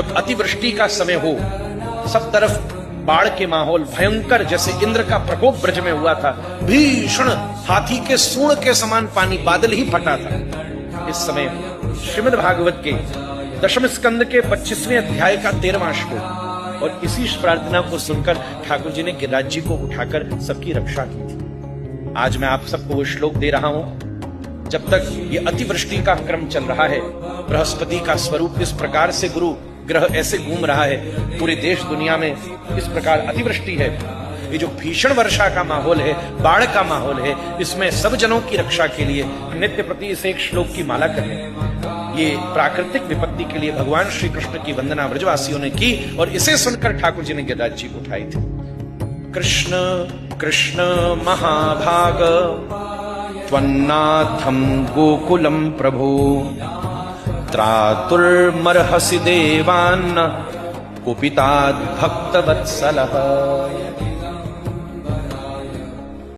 जब अतिवृष्टि का समय हो, सब तरफ बाढ़ के माहौल भयंकर, जैसे इंद्र का प्रकोप ब्रज में हुआ था, भीषण हाथी के सूंड के समान पानी, बादल ही फटा था। इस समय श्रीमद् भागवत के दशम स्कंद के 25वें अध्याय का 13वां श्लोक, और इसी प्रार्थना को सुनकर ठाकुर जी ने गिरिराज जी को उठाकर सबकी रक्षा की थी। आज मैं आप सबको वो श्लोक दे रहा हूं। जब तक ये अतिवृष्टि का क्रम चल रहा है, बृहस्पति का स्वरूप इस प्रकार से, गुरु ग्रह ऐसे घूम रहा है, पूरे देश दुनिया में इस प्रकार अतिवृष्टि है, ये जो भीषण वर्षा का माहौल है, बाढ़ का माहौल है, इसमें सब जनों की रक्षा के लिए नित्य प्रति इस एक श्लोक की माला करें। ये प्राकृतिक विपत्ति के लिए भगवान श्री कृष्ण की वंदना ब्रजवासियों ने की, और इसे सुनकर ठाकुर जी ने गिरिराज जी को उठाई थी। कृष्ण कृष्ण महाभाग त्वन्नाथम गोकुलम प्रभो, त्रातुर्मर्हसि देवान् कुपिताद् भक्तवत्सलः।